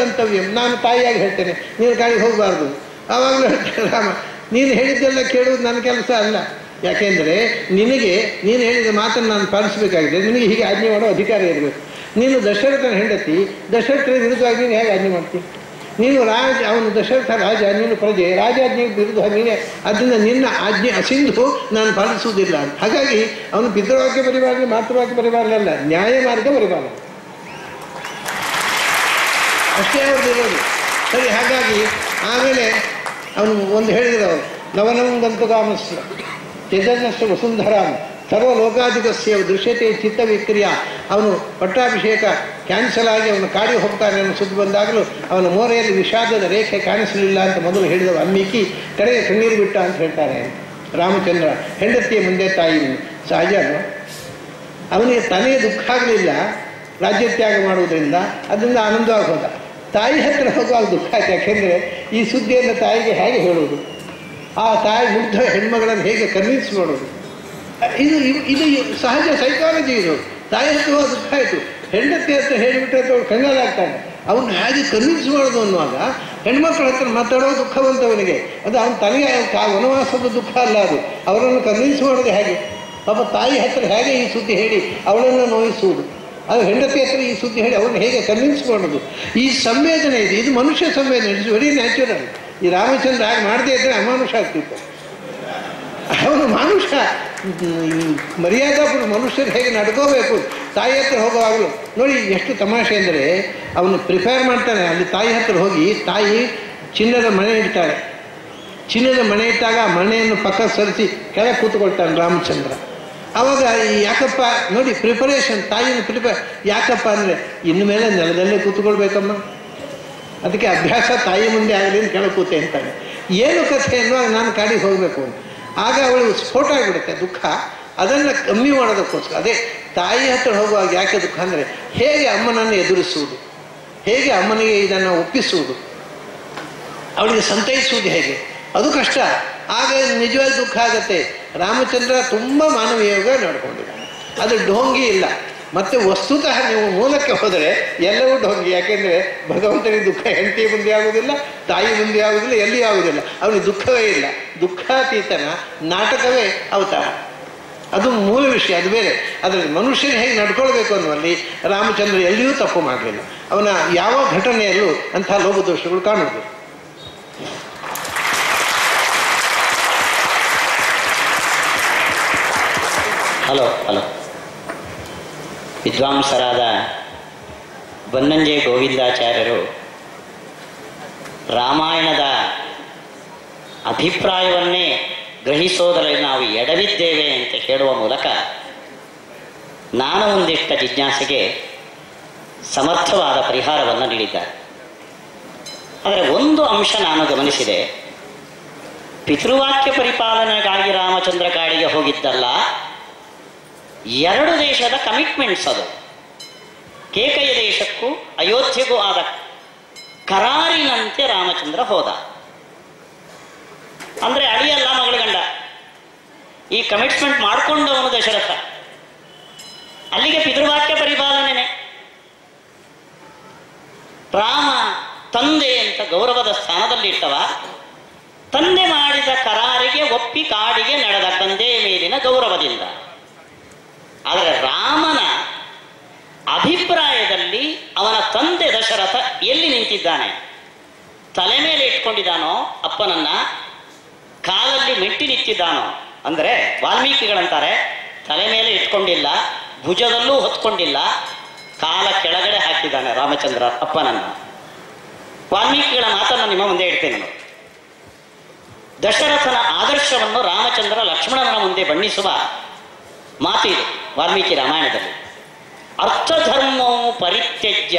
ಗಂತವ್ಯಂ, ನಾನು ತಾಯಿಯಾಗಿ ಹೇಳ್ತೇನೆ, ನೀನು ಕಾಡಿಗೆ ಹೋಗಬಾರ್ದು. ಆವಾಗಲೂ ಹೇಳ್ತೇನೆ ರಾಮ, ನೀನು ಹೇಳಿದ್ದೆಲ್ಲ ಕೇಳುವುದು ನನ್ನ ಕೆಲಸ ಅಲ್ಲ. ಯಾಕೆಂದರೆ ನೀನು ಹೇಳಿದ ಮಾತನ್ನು ನಾನು ಪಾಲಿಸಬೇಕಾಗಿದೆ. ನಿನಗೆ ಹೀಗೆ ಆಜ್ಞೆ ಮಾಡೋ ಅಧಿಕಾರ ಇರಬೇಕು. ನೀನು ದಶರಥನ ಹೆಂಡತಿ, ದಶರಥನ ವಿರುದ್ಧವಾಗಿ ನೀನು ಹೇಗೆ ಆಜ್ಞೆ ಮಾಡ್ತೀನಿ? ನೀನು ಅವನು ದಶರಥ ರಾಜ, ನೀನು ಪ್ರಜೆ, ರಾಜಾಜ್ಞೆಗೆ ವಿರುದ್ಧ ನೀನೇ. ಅದರಿಂದ ನಿನ್ನ ಆಜ್ಞೆ ಅಸಿಂಧು ನಾನು ಪಾಲಿಸುವುದಿಲ್ಲ. ಹಾಗಾಗಿ ಅವನು ಪಿತೃವಾಕ್ಯ ಬರಿಬಾರದು, ಮಾತೃವಾಕ್ಯ ಬರಿಬಾರಲ್ಲ, ನ್ಯಾಯ ಮಾರ್ಗ ಬರಿಬಾರದು. ಅಷ್ಟೇ ಅವ್ರದ್ದು ಇರೋದು. ಸರಿ, ಹಾಗಾಗಿ ಆಮೇಲೆ ಅವನು ಒಂದು ಹೇಳಿದ್ರು, ನವನಂಗಂತು ಕಾಮಸ್ಯ ತ್ಯಜನಸ್ಯ ವಸುಂಧರಾಮ್ ಸರ್ವಲೋಕಾಧಿಕಸ್ಯ ದೃಶ್ಯತೆ ಚಿತ್ತ ವಿಕ್ರಿಯ. ಅವನು ಪಟ್ಟಾಭಿಷೇಕ ಕ್ಯಾನ್ಸಲ್ ಆಗಿ ಅವನು ಕಾಡಿಗೆ ಹೋಗ್ತಾನೆ ಅನ್ನೋ ಸುದ್ದಿ ಬಂದಾಗಲೂ ಅವನ ಮೋರೆಯಲ್ಲಿ ವಿಷಾದದ ರೇಖೆ ಕಾಣಿಸಲಿಲ್ಲ ಅಂತ ಮೊದಲು ಹೇಳಿದವ. ವಾಲ್ಮೀಕಿ ಕಡೆಗೆ ಕಣ್ಣೀರು ಬಿಟ್ಟ ಅಂತ ಹೇಳ್ತಾರೆ ರಾಮಚಂದ್ರ. ಹೆಂಡತಿಯ ಮುಂದೆ ತಾಯಿ ಸಹಜ. ಅವನಿಗೆ ತನಗೆ ದುಃಖ ಆಗಲಿಲ್ಲ ರಾಜ್ಯತ್ಯಾಗ ಮಾಡುವುದರಿಂದ, ಅದರಿಂದ ಆನಂದವಾಗಿ ಹೋದ. ತಾಯಿ ಹತ್ತಿರ ಹೋಗುವಾಗ ದುಃಖ ಆಯ್ತು. ಯಾಕೆಂದರೆ ಈ ಸುದ್ದಿಯನ್ನು ತಾಯಿಗೆ ಹೇಗೆ ಹೇಳುವುದು, ಆ ತಾಯಿ ಮುಗ್ಧ ಹೆಣ್ಮಗಳನ್ನು ಹೇಗೆ ಕನ್ವಿನ್ಸ್ ಮಾಡೋದು, ಇದು ಸಹಜ ಸೈಕಾಲಜಿ. ಇದು ತಾಯಿ ಹತ್ರ ಹೋದ ದುಃಖ ಆಯಿತು, ಹೆಂಡತಿ ಹತ್ರ ಹೇಳಿಬಿಟ್ರೆ ಅವಳು ಕಂಗಾಲಾಗ್ತಾನೆ. ಅವನು ಹೇಗೆ ಕನ್ವಿನ್ಸ್ ಮಾಡೋದು ಅನ್ನುವಾಗ ಹೆಣ್ಮಕ್ಳ ಹತ್ರ ಮಾತಾಡೋ ದುಃಖ ಬಂತವನಿಗೆ. ಅದು ಅವನು ತನಗೆ ವನವಾಸದ ದುಃಖ ಅಲ್ಲ, ಅದು ಅವರನ್ನು ಕನ್ವಿನ್ಸ್ ಮಾಡೋದು ಹೇಗೆ. ಪಾಪ ತಾಯಿ ಹತ್ರ ಹೇಗೆ ಈ ಸುದ್ದಿ ಹೇಳಿ ಅವಳನ್ನು ನೋಯಿಸುವುದು, ಅದು ಹೆಂಡತಿ ಹತ್ರ ಈ ಸುದ್ದಿ ಹೇಳಿ ಅವಳನ್ನು ಹೇಗೆ ಕನ್ವಿನ್ಸ್ ಮಾಡೋದು. ಈ ಸಂವೇದನೆ ಇದೆ, ಇದು ಮನುಷ್ಯ ಸಂವೇದನೆ. It's very natural. ಈ ರಾಮಚಂದ್ರ ಹಾಗೆ ಮಾಡದೇ ಇದ್ದರೆ ಅಮಾನುಷ ಆಗ್ತಿತ್ತು. ಅವನು ಮನುಷ್ಯ, ಮರ್ಯಾದಾಪುರ ಮನುಷ್ಯರು ಹೇಗೆ ನಡ್ಕೋಬೇಕು. ತಾಯಿ ಹತ್ರ ಹೋಗುವಾಗಲೂ ನೋಡಿ ಎಷ್ಟು ತಮಾಷೆ ಅಂದರೆ, ಅವನು ಪ್ರಿಪೇರ್ ಮಾಡ್ತಾನೆ. ಅಲ್ಲಿ ತಾಯಿ ಹತ್ರ ಹೋಗಿ ತಾಯಿ ಚಿನ್ನದ ಮಣೆ ಇಡ್ತಾಳೆ. ಚಿನ್ನದ ಮಣೆ ಇಟ್ಟಾಗ ಆ ಮಣೆಯನ್ನು ಪಕ್ಕ ಸರಿಸಿ ಕೆಳಗೆ ಕೂತ್ಕೊಳ್ತಾನೆ ರಾಮಚಂದ್ರ. ಆವಾಗ ಯಾಕಪ್ಪ ನೋಡಿ ಪ್ರಿಪರೇಷನ್, ತಾಯಿನ ಪ್ರಿಪೇರ್ ಯಾಕಪ್ಪ ಅಂದರೆ ಇನ್ನು ಮೇಲೆ ನೆಲದಲ್ಲೇ ಕೂತ್ಕೊಳ್ಬೇಕಮ್ಮ, ಅದಕ್ಕೆ ಅಭ್ಯಾಸ ತಾಯಿ ಮುಂದೆ ಆಗಲಿ ಅಂತ ಕೆಳಗೆ ಕೂತೆ ಅಂತಾನೆ. ಏನು ಕಥೆ ಅನ್ನುವಾಗ ನಾನು ಕಾಡಿಗೆ ಹೋಗಬೇಕು ಅಂತ. ಆಗ ಅವಳು ಸ್ಫೋಟ ಆಗಿಬಿಡುತ್ತೆ ದುಃಖ. ಅದನ್ನು ಕಮ್ಮಿ ಮಾಡೋದಕ್ಕೋಸ್ಕರ ಅದೇ ತಾಯಿ ಹತ್ರ ಹೋಗುವಾಗ ಯಾಕೆ ದುಃಖ ಅಂದರೆ ಹೇಗೆ ಅಮ್ಮನನ್ನು ಎದುರಿಸುವುದು, ಹೇಗೆ ಅಮ್ಮನಿಗೆ ಇದನ್ನು ಒಪ್ಪಿಸುವುದು, ಅವಳಿಗೆ ಸಂತೈಸುವುದು ಹೇಗೆ, ಅದು ಕಷ್ಟ. ಆಗ ನಿಜವಾಗಿ ದುಃಖ ಆಗುತ್ತೆ. ರಾಮಚಂದ್ರ ತುಂಬ ಮಾನವೀಯವಾಗಿ ನಡ್ಕೊಂಡಿದ್ದಾನೆ, ಅದು ಢೋಂಗಿ ಇಲ್ಲ. ಮತ್ತು ವಸ್ತುತಃ ನೀವು ಮೂಲಕ್ಕೆ ಹೋದರೆ ಎಲ್ಲವೂ ಢೋಂಗಿ. ಯಾಕೆಂದರೆ ಭಗವಂತನಿಗೆ ದುಃಖ ಹೆಂಡತಿ ಮುಂದೆ ಆಗುವುದಿಲ್ಲ, ತಾಯಿ ಮುಂದೆ ಆಗುವುದಿಲ್ಲ, ಎಲ್ಲಿಯೂ ಆಗುವುದಿಲ್ಲ. ಅವನಿಗೆ ದುಃಖವೇ ಇಲ್ಲ. ದುಃಖಾತೀತನ ನಾಟಕವೇ ಅವತಾರ, ಅದು ಮೂಲ ವಿಷಯ, ಅದು ಬೇರೆ. ಅದರಲ್ಲಿ ಮನುಷ್ಯರು ಹೇಗೆ ನಡ್ಕೊಳ್ಬೇಕು ಅನ್ನುವಲ್ಲಿ ರಾಮಚಂದ್ರ ಎಲ್ಲಿಯೂ ತಪ್ಪು ಮಾಡಲಿಲ್ಲ. ಅವನ ಯಾವ ಘಟನೆಯಲ್ಲೂ ಅಂಥ ಲೋಪದೋಷಗಳು ಕಾಣುವುದು. ಹಲೋ ವಿದ್ವಾಂಸರಾದ ಬನ್ನಂಜೆ ಗೋವಿಂದಾಚಾರ್ಯರು ರಾಮಾಯಣದ ಅಭಿಪ್ರಾಯವನ್ನೇ ಗ್ರಹಿಸೋದರಲ್ಲಿ ನಾವು ಎಡವಿದ್ದೇವೆ ಅಂತ ಹೇಳುವ ಮೂಲಕ ನಾನು ಒಂದಿಷ್ಟ ಜಿಜ್ಞಾಸೆಗೆ ಸಮರ್ಥವಾದ ಪರಿಹಾರವನ್ನು ನೀಡಿದ್ದಾರೆ. ಆದರೆ ಒಂದು ಅಂಶ ನಾನು ಗಮನಿಸಿದೆ, ಪಿತೃವಾಕ್ಯ ಪರಿಪಾಲನೆಗಾಗಿ ರಾಮಚಂದ್ರ ಕಾಡಿಗೆ ಹೋಗಿದ್ದಲ್ಲ, 2 ದೇಶದ ಕಮಿಟ್ಮೆಂಟ್ಸ್ ಅದು. ಕೇಕಯ ದೇಶಕ್ಕೂ ಅಯೋಧ್ಯೆಗೂ ಆದ ಕರಾರಿನಂತೆ ರಾಮಚಂದ್ರ ಹೋದ. ಅಂದರೆ ಅಳಿಯಲ್ಲ ಮಗಳ ಗಂಡ, ಈ ಕಮಿಟ್ಮೆಂಟ್ ಮಾಡಿಕೊಂಡವನು ದಶರಥ. ಅಲ್ಲಿಗೆ ಪಿತೃವಾಕ್ಯ ಪರಿಪಾಲನೆ. ರಾಮ ತಂದೆ ಅಂತ ಗೌರವದ ಸ್ಥಾನದಲ್ಲಿಟ್ಟವ, ತಂದೆ ಮಾಡಿದ ಕರಾರಿಗೆ ಒಪ್ಪಿ ಕಾಡಿಗೆ ನಡೆದ ತಂದೆ ಮೇಲಿನ ಗೌರವದಿಂದ. ಆದರೆ ರಾಮನ ಅಭಿಪ್ರಾಯದಲ್ಲಿ ಅವನ ತಂದೆ ದಶರಥ ಎಲ್ಲಿ ನಿಂತಿದ್ದಾನೆ? ತಲೆ ಮೇಲೆ ಇಟ್ಕೊಂಡಿದ್ದಾನೋ ಅಪ್ಪನನ್ನ, ಕಾಲಲ್ಲಿ ಮೆಟ್ಟಿ ನಿಂತಿದ್ದಾನೋ? ಅಂದರೆ ವಾಲ್ಮೀಕಿಗಳಂತಾರೆ ತಲೆ ಮೇಲೆ ಇಟ್ಕೊಂಡಿಲ್ಲ, ಭುಜದಲ್ಲೂ ಹೊತ್ಕೊಂಡಿಲ್ಲ, ಕಾಲ ಕೆಳಗಡೆ ಹಾಕಿದ್ದಾನೆ ರಾಮಚಂದ್ರ ಅಪ್ಪನನ್ನ. ವಾಲ್ಮೀಕಿಗಳ ಮಾತನ್ನು ನಿಮ್ಮ ಮುಂದೆ ಇಡ್ತೇನೆ ನಾನು. ದಶರಥನ ಆದರ್ಶವನ್ನು ರಾಮಚಂದ್ರ ಲಕ್ಷ್ಮಣನ ಮುಂದೆ ಬಣ್ಣಿಸುವ ಮಾತು ಇದು ವಾಲ್ಮೀಕಿ ರಾಮಾಯಣದಲ್ಲಿ. ಅರ್ಥಧರ್ಮೋ ಪರಿತ್ಯಜ್ಯ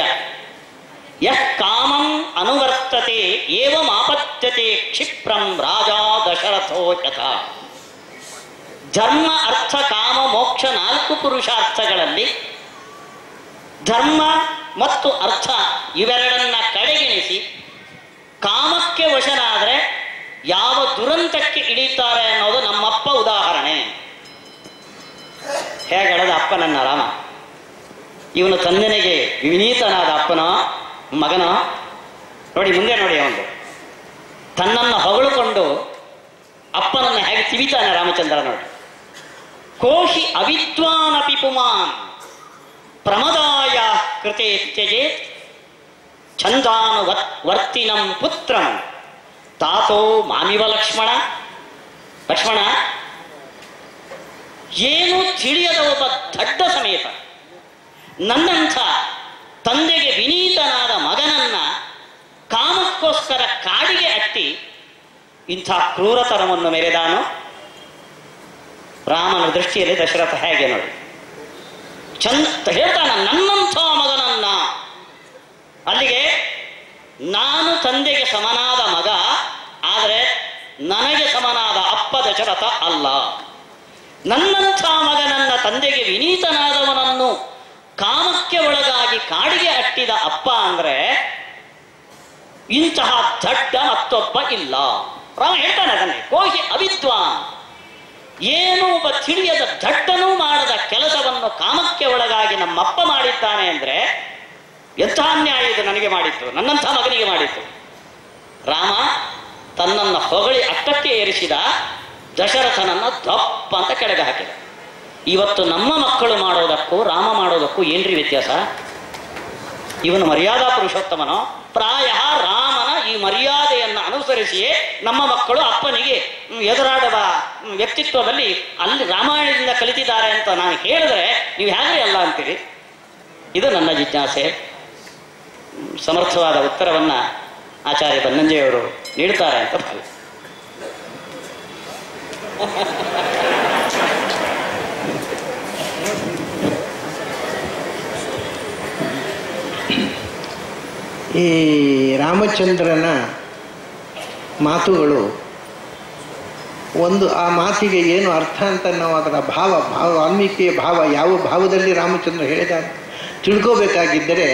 ಯಃ ಕಾಮಂ ಅನುವರ್ತತೆ ಏವಂ ಆಪತ್ಯತೆ ಕ್ಷಿಪ್ರಂ ರಾಜಾ ದಶರಥೋ ಯಥಾ. ಧರ್ಮ ಅರ್ಥ ಕಾಮ ಮೋಕ್ಷ 4 ಪುರುಷಾರ್ಥಗಳಲ್ಲಿ ಧರ್ಮ ಮತ್ತು ಅರ್ಥ ಇವೆರಡನ್ನ ಕಡೆಗೆಣಿಸಿ ಕಾಮಕ್ಕೆ ವಶನಾದರೆ ಯಾವ ದುರಂತಕ್ಕೆ ಇಳಿತಾರೆ ಅನ್ನೋದು ನಮ್ಮಪ್ಪ ಉದಾಹರಣೆ. ಹೇಗೆಳದ ಅಪ್ಪನನ್ನ ರಾಮ. ಇವನು ತಂದೆನಿಗೆ ವಿನೀತನಾದ ಅಪ್ಪನೋ ಮಗನೋ ನೋಡಿ ಮುಂದೆ ನೋಡಿ, ಅವನು ತನ್ನನ್ನು ಹೊಗಳಿಕೊಂಡು ಅಪ್ಪನನ್ನು ಹೇಗೆ ತಿವಿತಾನೆ ರಾಮಚಂದ್ರ ನೋಡಿ. ಕೋಶಿ ಅವಿದ್ವಾನಪಿ ಪುಮಾನ್ ಪ್ರಮದಾಯ ಕೃತೆ ತ್ಯಜೇತ್ ಛಂದಾನು ವರ್ತಿನಂ ಪುತ್ರಂ ತಾತೋ ಮಾಮಿವ ಲಕ್ಷ್ಮಣ. ಲಕ್ಷ್ಮಣ, ಏನು ತಿಳಿಯದ ಒಬ್ಬ ದಡ್ಡ ಸಮೇತ ನನ್ನಂಥ ತಂದೆಗೆ ವಿನೀತನಾದ ಮಗನನ್ನ ಕಾಮಕ್ಕೋಸ್ಕರ ಕಾಡಿಗೆ ಅಟ್ಟಿ ಇಂಥ ಕ್ರೂರತನವನ್ನು ಮೆರೆದಾನು. ರಾಮನ ದೃಷ್ಟಿಯಲ್ಲಿ ದಶರಥ ಹೇಗೆ ನೋಡಿ ಹೇಳ್ತಾನ, ನನ್ನಂಥ ಮಗನನ್ನ. ಅಲ್ಲಿಗೆ ನಾನು ತಂದೆಗೆ ಸಮನಾದ ಮಗ, ಆದರೆ ನನಗೆ ಸಮನಾದ ಅಪ್ಪ ದಶರಥ ಅಲ್ಲ. ನನ್ನಂಥ ಮಗನನ್ನ, ತಂದೆಗೆ ವಿನೀತನಾದವನನ್ನು ಕಾಮಕ್ಕೆ ಒಳಗಾಗಿ ಕಾಡಿಗೆ ಅಟ್ಟಿದ ಅಪ್ಪ ಅಂದ್ರೆ ಇಂತಹ ದಡ್ಡ ಮತ್ತೊಬ್ಬ ಇಲ್ಲ. ರಾಮ ಹೇಳ್ತಾನೆ ಅದನ್ನೇ, ಕೋಹಿ ಅವಿದ್ವಾನ್, ಏನು ಒಬ್ಬ ತಿಳಿಯದ ದಡ್ಡನೂ ಮಾಡದ ಕೆಲಸವನ್ನು ಕಾಮಕ್ಕೆ ಒಳಗಾಗಿ ನಮ್ಮಪ್ಪ ಮಾಡಿದ್ದಾನೆ ಅಂದ್ರೆ ಎಂಥ ಅನ್ಯಾಯ ಇದು ನನಗೆ ಮಾಡಿತ್ತು, ನನ್ನಂಥ ಮಗನಿಗೆ ಮಾಡಿತ್ತು. ರಾಮ ತನ್ನನ್ನು ಹೊಗಳಿ ಅಟ್ಟಕ್ಕೆ ಏರಿಸಿದ, ದಶರಥನನ್ನ ದಪ್ಪ ಅಂತ ಕೆಳಗೆ ಹಾಕಿದ. ಇವತ್ತು ನಮ್ಮ ಮಕ್ಕಳು ಮಾಡೋದಕ್ಕೂ ರಾಮ ಮಾಡೋದಕ್ಕೂ ಏನ್ರಿ ವ್ಯತ್ಯಾಸ? ಇವನು ಮರ್ಯಾದಾ ಪುರುಷೋತ್ತಮನೋ? ಪ್ರಾಯ ರಾಮನ ಈ ಮರ್ಯಾದೆಯನ್ನು ಅನುಸರಿಸಿಯೇ ನಮ್ಮ ಮಕ್ಕಳು ಅಪ್ಪನಿಗೆ ಎದುರಾಡುವ ವ್ಯಕ್ತಿತ್ವದಲ್ಲಿ ಅಲ್ಲಿ ರಾಮಾಯಣದಿಂದ ಕಲಿತಿದ್ದಾರೆ ಅಂತ ನಾನು ಹೇಳಿದ್ರೆ ನೀವು ಹೇಗೆ ಅಲ್ಲ ಅಂತೀರಿ? ಇದು ನನ್ನ ಜಿಜ್ಞಾಸೆ. ಸಮರ್ಥವಾದ ಉತ್ತರವನ್ನ ಆಚಾರ್ಯ ಬನ್ನಂಜೆಯವರು ನೀಡುತ್ತಾರೆ ಅಂತ ಭಾವಿ. ಈ ರಾಮಚಂದ್ರನ ಮಾತುಗಳು ಒಂದು, ಆ ಮಾತಿಗೆ ಏನು ಅರ್ಥ ಅಂತ ನಾವು ಅದರ ಭಾವ ವಾಲ್ಮೀಕಿಯ ಭಾವ ಯಾವ ಭಾವದಲ್ಲಿ ರಾಮಚಂದ್ರ ಹೇಳಿದಾನೆ ತಿಳ್ಕೋಬೇಕಾಗಿದ್ದರೆ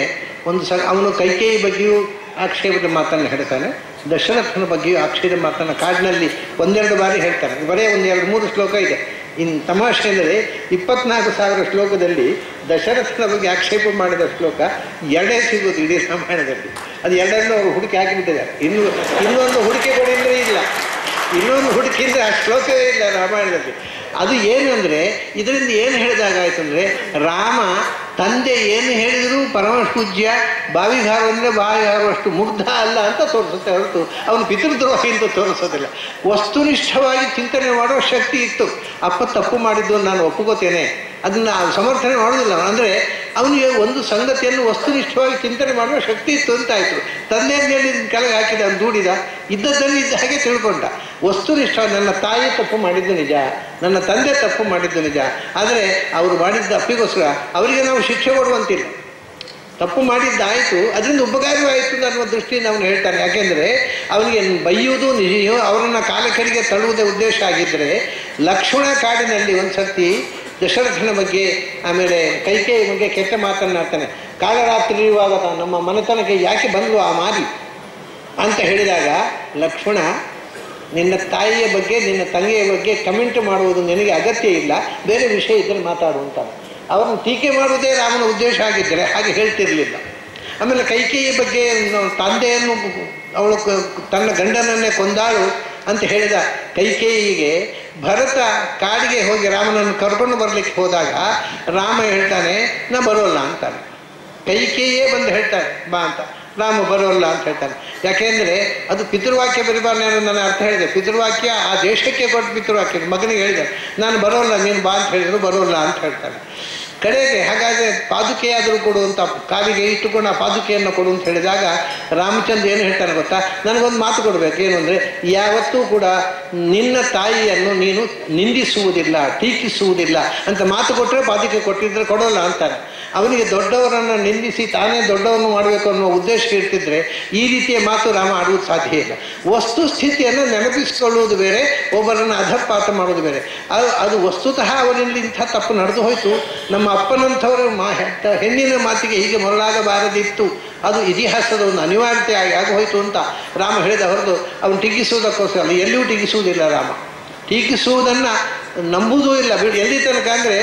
ಒಂದು ಅವನು ಕೈಕೇಯಿ ಬಗ್ಗೆಯೂ ಆಕ್ಷೇಪದ ಮಾತನ್ನು ಹೇಳ್ತಾನೆ, ದಶರಥನ ಬಗ್ಗೆಯೂ ಆಕ್ಷೇಪದ ಮಾತನ್ನು ಕಾಡಿನಲ್ಲಿ ಒಂದೆರಡು ಬಾರಿ ಹೇಳ್ತಾನೆ. ಬರೀ ಒಂದೆರಡು ಮೂರು ಶ್ಲೋಕ ಇದೆ. ಇನ್ನು ತಮಾಷೆ ಅಂದರೆ 24,000 ಶ್ಲೋಕದಲ್ಲಿ ದಶರಥನ ಬಗ್ಗೆ ಆಕ್ಷೇಪ ಮಾಡಿದ ಶ್ಲೋಕ ಎರಡೇ ಸಿಗೋದು ಇಡೀ ರಾಮಾಯಣದಲ್ಲಿ. ಅದು ಎರಡನ್ನೂ ಅವರು ಹುಡುಕಿ ಹಾಕಿಬಿಟ್ಟಿದ್ದಾರೆ. ಇನ್ನೊಂದು ಹುಡುಕಿ ಕೊಡಿದ್ರೆ ಇಲ್ಲ, ಇನ್ನೊಂದು ಹುಡುಕಿದ್ರೆ ಆ ಶ್ಲೋಕವೇ ಇಲ್ಲ ರಾಮಾಯಣದಲ್ಲಿ. ಅದು ಏನು ಅಂದರೆ ಇದರಿಂದ ಏನು ಹೇಳಿದಾಗಾಯ್ತು ಅಂದರೆ ರಾಮ ತಂದೆ ಏನು ಹೇಳಿದರೂ ಪರಮಪೂಜ್ಯ, ಬಾವಿಗಾರು ಅಂದರೆ ಬಾವಿಗಾರುವಷ್ಟು ಮುಗ್ಧ ಅಲ್ಲ ಅಂತ ತೋರಿಸುತ್ತೆ ಹೊರತು ಅವನು ಪಿತೃದ್ರೋಹಿ ಅಂತ ತೋರಿಸೋದಿಲ್ಲ. ವಸ್ತುನಿಷ್ಠವಾಗಿ ಚಿಂತನೆ ಮಾಡುವ ಶಕ್ತಿ ಇತ್ತು. ಅಪ್ಪ ತಪ್ಪು ಮಾಡಿದ್ದು ನಾನು ಒಪ್ಪುಗೋತೇನೆ, ಅದನ್ನು ಸಮರ್ಥನೆ ಮಾಡೋದಿಲ್ಲ. ಅಂದರೆ ಅವನಿಗೆ ಒಂದು ಸಂಗತಿಯನ್ನು ವಸ್ತುನಿಷ್ಠವಾಗಿ ಚಿಂತನೆ ಮಾಡುವ ಶಕ್ತಿ ಇತ್ತು ಅಂತಾಯಿತು. ತಂದೆಯನ್ನು ಹೇಳಿ ಕೆಳಗೆ ಹಾಕಿದ, ಅವನು ದೂಡಿದ, ಇದ್ದದ್ದಲ್ಲಿ ಇದ್ದ ಹಾಗೆ ತಿಳ್ಕೊಂಡ. ವಸ್ತುನಿಷ್ಠ, ನನ್ನ ತಾಯಿ ತಪ್ಪು ಮಾಡಿದ್ದು ನಿಜ, ನನ್ನ ತಂದೆ ತಪ್ಪು ಮಾಡಿದ್ದು ನಿಜ, ಆದರೆ ಅವರು ಮಾಡಿದ್ದ ಅಪ್ಪಿಗೋಸ್ಕರ ಅವರಿಗೆ ನಾವು ಶಿಕ್ಷೆ ಕೊಡುವಂತಿಲ್ಲ. ತಪ್ಪು ಮಾಡಿದ್ದಾಯಿತು, ಅದರಿಂದ ಉಪಕಾರವಾಯಿತು ಅನ್ನುವ ದೃಷ್ಟಿಯಿಂದ ಅವನು ಹೇಳ್ತಾನೆ. ಯಾಕೆಂದರೆ ಅವನಿಗೆ ಬೈಯುವುದು ನಿಜ, ಅವರನ್ನು ಕಾಲಕರಿಗೆ ತಳ್ಳುವುದೇ ಉದ್ದೇಶ ಆಗಿದ್ದರೆ ಲಕ್ಷ್ಮಣ ಕಾಡಿನಲ್ಲಿ ಒಂದು ಸರ್ತಿ ದಶರಥನ ಬಗ್ಗೆ ಆಮೇಲೆ ಕೈಕೇಯಿ ಬಗ್ಗೆ ಕೆಟ್ಟ ಮಾತನ್ನಾಡ್ತಾನೆ. ಕಾಲರಾತ್ರಿ ಇರುವಾಗ ನಮ್ಮ ಮನೆತನಕ್ಕೆ ಯಾಕೆ ಬಂದ್ಲು ಆ ಮಾರಿ ಅಂತ ಹೇಳಿದಾಗ ಲಕ್ಷ್ಮಣ, ನಿನ್ನ ತಾಯಿಯ ಬಗ್ಗೆ ನಿನ್ನ ತಂಗಿಯ ಬಗ್ಗೆ ಕಮೆಂಟ್ ಮಾಡುವುದು ನಿನಗೆ ಅಗತ್ಯ ಇಲ್ಲ, ಬೇರೆ ವಿಷಯ ಇದ್ದರೆ ಮಾತಾಡುವಂತ. ಅವರನ್ನು ಟೀಕೆ ಮಾಡುವುದೇ ರಾಮನ ಉದ್ದೇಶ ಆಗಿದ್ದರೆ ಹಾಗೆ ಹೇಳ್ತಿರಲಿಲ್ಲ. ಆಮೇಲೆ ಕೈಕೇಯಿ ಬಗ್ಗೆ ತಂದೆಯನ್ನು ಅವಳು ತನ್ನ ಗಂಡನನ್ನೇ ಕೊಂದಾಳು ಅಂತ ಹೇಳಿದ ಕೈಕೇಯಿಗೆ ಭರತ ಕಾಡಿಗೆ ಹೋಗಿ ರಾಮನನ್ನು ಕರ್ಕೊಂಡು ಬರಲಿಕ್ಕೆ ಹೋದಾಗ ರಾಮ ಹೇಳ್ತಾನೆ ನಾ ಬರೋಲ್ಲ ಅಂತಾನೆ. ಕೈಕೇಯಿಯೇ ಬಂದು ಹೇಳ್ತಾನೆ ಬಾ ಅಂತ, ರಾಮ ಬರೋಲ್ಲ ಅಂತ ಹೇಳ್ತಾನೆ. ಯಾಕೆಂದರೆ ಅದು ಪಿತೃವಾಕ್ಯ ಪರಿಪಾಲನೆ ಅನ್ನೋದು ನನ್ನ ಅರ್ಥ ಹೇಳಿದೆ. ಪಿತೃವಾಕ್ಯ ಆ ದೇಶಕ್ಕೆ ಕೊಟ್ಟು ಪಿತೃವಾಕ್ಯ ಮಗನಿಗೆ ಹೇಳಿದೆ, ನಾನು ಬರೋಲ್ಲ ನೀನು ಬಾ ಅಂತ ಹೇಳಿದ್ರು ಬರೋಲ್ಲ ಅಂತ ಹೇಳ್ತಾನೆ. ಕಡೆಗೆ ಹಾಗಾದರೆ ಪಾದುಕೆಯಾದರೂ ಕೊಡು ಅಂತ ಕಾಲಿಗೆ ಇಟ್ಟುಕೊಂಡು ಆ ಪಾದುಕೆಯನ್ನು ಕೊಡು ಅಂತ ಹೇಳಿದಾಗ ರಾಮಚಂದ್ರ ಏನು ಹೇಳ್ತಾನೆ ಗೊತ್ತಾ, ನನಗೊಂದು ಮಾತು ಕೊಡಬೇಕು. ಏನು ಅಂದರೆ ಯಾವತ್ತೂ ಕೂಡ ನಿನ್ನ ತಾಯಿಯನ್ನು ನೀನು ನಿಂದಿಸುವುದಿಲ್ಲ, ಟೀಕಿಸುವುದಿಲ್ಲ ಅಂತ ಮಾತು ಕೊಟ್ಟರೆ ಪಾದುಕೆ ಕೊಟ್ಟಿದ್ರೆ ಕೊಡೋಲ್ಲ ಅಂತಾನೆ. ಅವನಿಗೆ ದೊಡ್ಡವರನ್ನು ನಿಂದಿಸಿ ತಾನೇ ದೊಡ್ಡವನ್ನು ಮಾಡಬೇಕು ಅನ್ನೋ ಉದ್ದೇಶ ಇರ್ತಿದ್ರೆ ಈ ರೀತಿಯ ಮಾತು ರಾಮ ಆಡುವುದು ಸಾಧ್ಯ ಇಲ್ಲ. ವಸ್ತುಸ್ಥಿತಿಯನ್ನು ನೆನಪಿಸಿಕೊಳ್ಳುವುದು ಬೇರೆ, ಒಬ್ಬರನ್ನು ಅಧಪಾತ ಮಾಡೋದು ಬೇರೆ. ಅದು ವಸ್ತುತಃ ಅವರಲ್ಲಿ ಇಂಥ ತಪ್ಪು ನಡೆದು ಹೋಯಿತು. ನಮ್ಮ ಅಪ್ಪನಂಥವರು ಹೆಣ್ಣಿನ ಮಾತಿಗೆ ಹೀಗೆ ಮರಳಾಗಬಾರದಿತ್ತು, ಅದು ಇತಿಹಾಸದ ಒಂದು ಅನಿವಾರ್ಯತೆ ಆಗಿ ಹೋಯಿತು ಅಂತ ರಾಮ ಹೇಳಿದ ಹೊರತು ಅವನು ಟೀಕಿಸುವುದಕ್ಕೋಸ್ಕರ ಅಲ್ಲ. ಎಲ್ಲಿಯೂ ಟೀಕಿಸುವುದಿಲ್ಲ ರಾಮ. ಟೀಕಿಸುವುದನ್ನು ನಂಬುವುದೂ ಇಲ್ಲ. ಎಲ್ಲಿ ತನಕ ಅಂದರೆ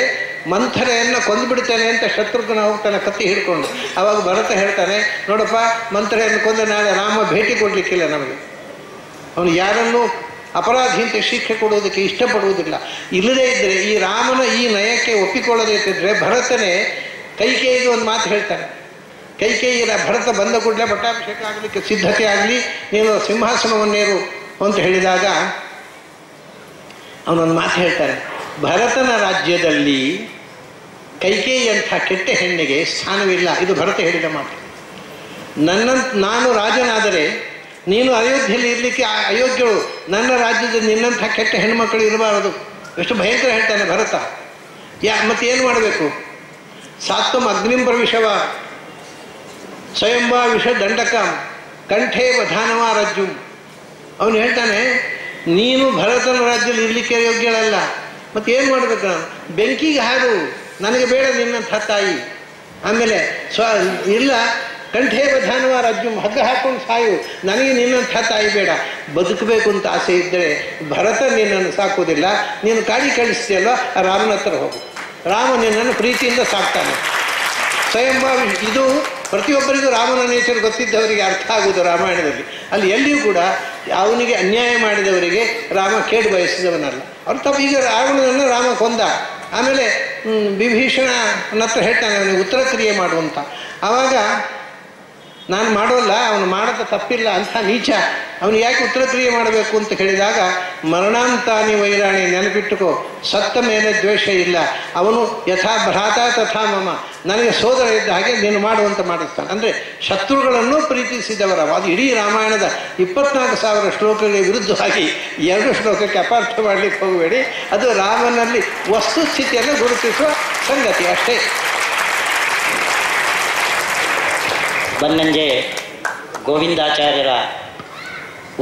ಮಂಥರೆಯನ್ನು ಕೊಂದುಬಿಡ್ತೇನೆ ಅಂತ ಶತ್ರುಘ್ನ ಹೋಗ್ತಾನೆ ಕತ್ತಿ ಹಿಡ್ಕೊಂಡು. ಅವಾಗ ಭರತ ಹೇಳ್ತಾನೆ, ನೋಡಪ್ಪ, ಮಂಥರೆಯನ್ನು ಕೊಂದ ನಾಳೆ ರಾಮ ಭೇಟಿ ಕೊಡಲಿಕ್ಕಿಲ್ಲ ನಮಗೆ. ಅವನು ಯಾರನ್ನೂ ಅಪರಾಧಿ ಅಂತ ಶಿಕ್ಷೆ ಕೊಡುವುದಕ್ಕೆ ಇಷ್ಟಪಡುವುದಿಲ್ಲ. ಇಲ್ಲದೇ ಇದ್ದರೆ, ಈ ರಾಮನ ಈ ನಯಕ್ಕೆ ಒಪ್ಪಿಕೊಳ್ಳದೇ ಇದ್ದರೆ ಭರತನೇ ಕೈಕೇಯಿಗೆ ಒಂದು ಮಾತು ಹೇಳ್ತಾನೆ. ಕೈಕೇಯಿ ಭರತ ಬಂದ ಕೂಡಲೇ ಪಟ್ಟಾಭಿಷೇಕ ಆಗಲಿಕ್ಕೆ ಸಿದ್ಧತೆ ಆಗಲಿ, ನೀನು ಸಿಂಹಾಸನವನ್ನೇರು ಅಂತ ಹೇಳಿದಾಗ ಅವನೊಂದು ಮಾತು ಹೇಳ್ತಾನೆ, ಭರತನ ರಾಜ್ಯದಲ್ಲಿ ಕೈಕೇಯಿ ಅಂಥ ಕೆಟ್ಟ ಹೆಣ್ಣಿಗೆ ಸ್ಥಾನವಿಲ್ಲ. ಇದು ಭರತ ಹೇಳಿದ ಮಾತು. ನಾನು ರಾಜನಾದರೆ ನೀನು ಅಯೋಧ್ಯೆಯಲ್ಲಿ ಇರಲಿಕ್ಕೆ ಅಯೋಗ್ಯಳು. ನನ್ನ ರಾಜ್ಯದಲ್ಲಿ ನಿನ್ನಂಥ ಕೆಟ್ಟ ಹೆಣ್ಮಕ್ಕಳು ಇರಬಾರದು. ಎಷ್ಟು ಭಯಂಕರ ಹೇಳ್ತಾನೆ ಭರತ. ಮತ್ತೇನು ಮಾಡಬೇಕು? ಸಾತ್ವಂ ಅಗ್ನಿಂ ಪ್ರವಿಶವ ಸ್ವಯಂವಾ ವಿಷ ದಂಡಕಂ ಕಂಠೇ ವಧಾನವ ರಜ್ಜು. ಅವನು ಹೇಳ್ತಾನೆ, ನೀನು ಭರತನ ರಾಜ್ಯದಲ್ಲಿ ಇರಲಿಕ್ಕೆ ಯೋಗ್ಯಳಲ್ಲ. ಮತ್ತೇನು ಮಾಡಬೇಕು? ನಾನು ಬೆಂಕಿಗೆ ಹಾರು, ನನಗೆ ಬೇಡ ನಿನ್ನಂಥ ತಾಯಿ. ಆಮೇಲೆ ಇಲ್ಲ, ಕಂಠೇ ವಧಾನವ ರಾಜ್ಯಂ, ಹಗ್ಗ ಹಾಕೊಂಡು ಸಾಯು, ನನಗೆ ನಿನ್ನಂಥ ತಾಯಿ ಬೇಡ. ಬದುಕಬೇಕು ಅಂತ ಆಸೆ ಇದ್ದರೆ ಭರತ ನಿನ್ನನ್ನು ಸಾಕುವುದಿಲ್ಲ. ನೀನು ಕಾಡಿ ಕಳಿಸ್ತೀಯಲ್ವ, ರಾಮನ ಹತ್ರ ಹೋಗು. ರಾಮ ನಿನ್ನನ್ನು ಪ್ರೀತಿಯಿಂದ ಸಾಕ್ತಾನೆ. ಸ್ವಯಂಭಾವ. ಇದು ಪ್ರತಿಯೊಬ್ಬರಿಗೂ ರಾಮನ ನೇಚರ್ ಗೊತ್ತಿದ್ದವರಿಗೆ ಅರ್ಥ ಆಗುವುದು ರಾಮಾಯಣದಲ್ಲಿ. ಅಲ್ಲಿ ಎಲ್ಲಿಯೂ ಕೂಡ ಅವನಿಗೆ ಅನ್ಯಾಯ ಮಾಡಿದವರಿಗೆ ರಾಮ ಕೇಡು ಬಯಸಿದವನಲ್ಲ. ಅವ್ರು ತಪ್ಪು. ಈಗ ರಾವಣನನ್ನು ರಾಮ ಕೊಂದ. ಆಮೇಲೆ ವಿಭೀಷಣನ ಹತ್ರ ಹೇಳ್ತಾನೆ ಅವನಿಗೆ ಉತ್ತರ ಕ್ರಿಯೆ ಮಾಡುವಂತ. ಆವಾಗ ನಾನು ಮಾಡೋಲ್ಲ, ಅವನು ಮಾಡೋದು ತಪ್ಪಿಲ್ಲ, ಅಂಥ ನೀಚ, ಅವನು ಯಾಕೆ ಉತ್ತರ ಕ್ರಿಯೆ ಮಾಡಬೇಕು ಅಂತ ಹೇಳಿದಾಗ, ಮರಣಾಂತಾನಿ ವೈರಾಣಿ, ನೆನಪಿಟ್ಟುಕೋ, ಸತ್ತ ಮೇಲೆ ದ್ವೇಷ ಇಲ್ಲ. ಅವನು ಯಥಾ ಭ್ರಾತ ತಥಾ ಮಮ, ನನಗೆ ಸೋದರ ಇದ್ದ ಹಾಗೆ ನೀನು ಮಾಡುವಂತ ಮಾಡಿಸ್ತಾನೆ. ಅಂದರೆ ಶತ್ರುಗಳನ್ನು ಪ್ರೀತಿಸಿದವರ. ಅದು ಇಡೀ ರಾಮಾಯಣದ 24,000 ಶ್ಲೋಕಗಳಿಗೆ ವಿರುದ್ಧವಾಗಿ 2 ಶ್ಲೋಕಕ್ಕೆ ಅಪಾರ್ಥ ಮಾಡಲಿಕ್ಕೆ ಹೋಗಬೇಡಿ. ಅದು ರಾಮನಲ್ಲಿ ವಸ್ತುಸ್ಥಿತಿಯನ್ನು ಗುರುತಿಸುವ ಸಂಗತಿ ಅಷ್ಟೇ. ಬನ್ನಂಜೆ ಗೋವಿಂದಾಚಾರ್ಯರ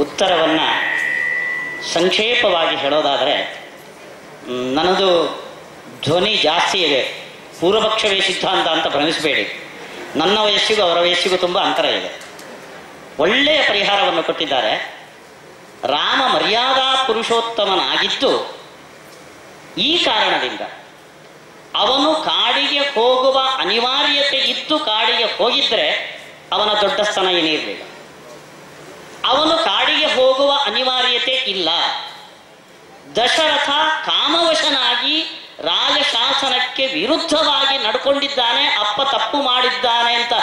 ಉತ್ತರವನ್ನು ಸಂಕ್ಷೇಪವಾಗಿ ಹೇಳೋದಾದರೆ, ನನ್ನದು ಧ್ವನಿ ಜಾಸ್ತಿ ಇದೆ, ಪೂರ್ವಪಕ್ಷವೇ ಸಿದ್ಧಾಂತ ಅಂತ ಭ್ರಮಿಸಬೇಡಿ. ನನ್ನ ವಯಸ್ಸಿಗೂ ಅವರ ವಯಸ್ಸಿಗೂ ತುಂಬ ಅಂತರ ಇದೆ. ಒಳ್ಳೆಯ ಪರಿಹಾರವನ್ನು ಕೊಟ್ಟಿದ್ದಾರೆ. ರಾಮ ಮರ್ಯಾದಾ ಪುರುಷೋತ್ತಮನಾಗಿದ್ದು ಈ ಕಾರಣದಿಂದ ಅವನು ಕಾಡಿಗೆ ಹೋಗುವ ಅನಿವಾರ್ಯತೆ ಇದ್ದು ಕಾಡಿಗೆ ಹೋಗಿದ್ರೆ ಅವನ ದೊಡ್ಡ ಸ್ಥಾನ ಏನೇ ಇರಲಿಲ್ಲ. ಅವನು ಕಾಡಿಗೆ ಹೋಗುವ ಅನಿವಾರ್ಯತೆ ಇಲ್ಲ. ದಶರಥ ಕಾಮವಶನಾಗಿ ರಾಜಶಾಸನಕ್ಕೆ ವಿರುದ್ಧವಾಗಿ ನಡ್ಕೊಂಡಿದ್ದಾನೆ, ಅಪ್ಪ ತಪ್ಪು ಮಾಡಿದ್ದಾನೆ ಅಂತ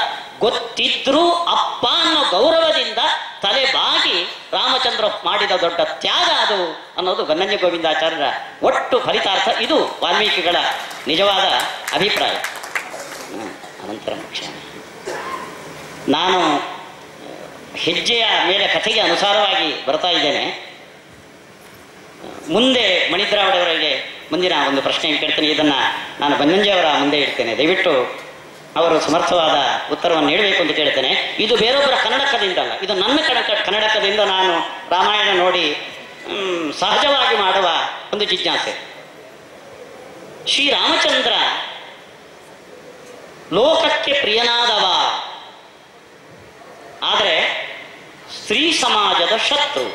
ಗೊತ್ತಿದ್ರೂ ಅಪ್ಪ ಅನ್ನೋ ಗೌರವದಿಂದ ತಲೆ ಬಾಗಿ ರಾಮಚಂದ್ರ ಮಾಡಿದ ದೊಡ್ಡ ತ್ಯಾಗ ಅದು ಅನ್ನೋದು ಬನ್ನಂಜೆ ಗೋವಿಂದಾಚಾರ್ಯರ ಒಟ್ಟು ಫಲಿತಾರ್ಥ. ಇದು ವಾಲ್ಮೀಕಿಗಳ ನಿಜವಾದ ಅಭಿಪ್ರಾಯ. ಅನಂತರ ಮುಖ್ಯ, ನಾನು ಹೆಜ್ಜೆಯ ಮೇಲೆ ಕಥೆಗೆ ಅನುಸಾರವಾಗಿ ಬರ್ತಾ ಇದ್ದೇನೆ. ಮುಂದೆ ಮಣಿದ್ರಾವಡವರಿಗೆ ಮುಂದಿನ ಒಂದು ಪ್ರಶ್ನೆ ಕೇಳ್ತೇನೆ. ಇದನ್ನು ನಾನು ಬನ್ನಂಜೆಯವರ ಮುಂದೆ ಇಡ್ತೇನೆ. ದಯವಿಟ್ಟು ಅವರು ಸಮರ್ಥವಾದ ಉತ್ತರವನ್ನು ನೀಡಬೇಕು ಅಂತ ಕೇಳ್ತೇನೆ. ಇದು ಬೇರೊಬ್ಬರ ಕನ್ನಡಕದಿಂದ ಅಲ್ಲ, ಇದು ನನ್ನ ಕನ್ನಡಕದಿಂದ ನಾನು ರಾಮಾಯಣ ನೋಡಿ ಸಹಜವಾಗಿ ಮಾಡುವ ಒಂದು ಜಿಜ್ಞಾಸೆ. ಶ್ರೀರಾಮಚಂದ್ರ ಲೋಕಕ್ಕೆ ಪ್ರಿಯನಾದವ, ಆದರೆ ಸ್ತ್ರೀ ಸಮಾಜದ ಶತ್ರು.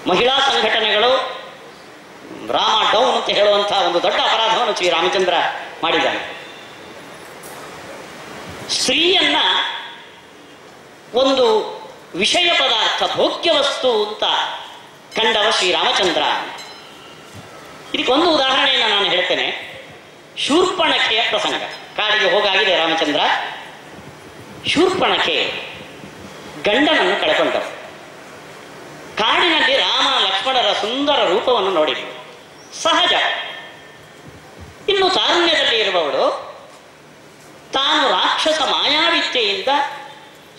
ಮಹಿಳಾ ಸಂಘಟನೆಗಳು ರಾಮ ಡೌನ್ ಅಂತ ಹೇಳುವಂತಹ ಒಂದು ದೊಡ್ಡ ಅಪರಾಧವನ್ನು ಶ್ರೀರಾಮಚಂದ್ರ ಮಾಡಿದ್ದಾನೆ. ಸ್ತ್ರೀಯನ್ನ ಒಂದು ವಿಷಯ ಪದಾರ್ಥ, ಭೋಗ್ಯ ವಸ್ತು ಅಂತ ಕಂಡವ ಶ್ರೀರಾಮಚಂದ್ರ. ಇದಕ್ಕೊಂದು ಉದಾಹರಣೆಯನ್ನು ನಾನು ಹೇಳ್ತೇನೆ. ಶೂರ್ಪಣಖೆಯ ಪ್ರಸಂಗ. ಕಾಡಿಗೆ ಹೋಗಾಗಿದೆ ರಾಮಚಂದ್ರ. ಶೂರ್ಪಣಖೆ ಗಂಡನನ್ನು ಕಳ್ಕೊಂಡರು. ಕಾಡಿನಲ್ಲಿ ರಾಮ ಲಕ್ಷ್ಮಣರ ಸುಂದರ ರೂಪವನ್ನು ನೋಡಿದ್ರು. ಸಹಜ. ಇನ್ನು ತಾರುಣ್ಯದಲ್ಲಿ ಇರುವವಳು ತಾನು ರಾಕ್ಷಸ ಮಾಯಾವಿದ್ಯೆಯಿಂದ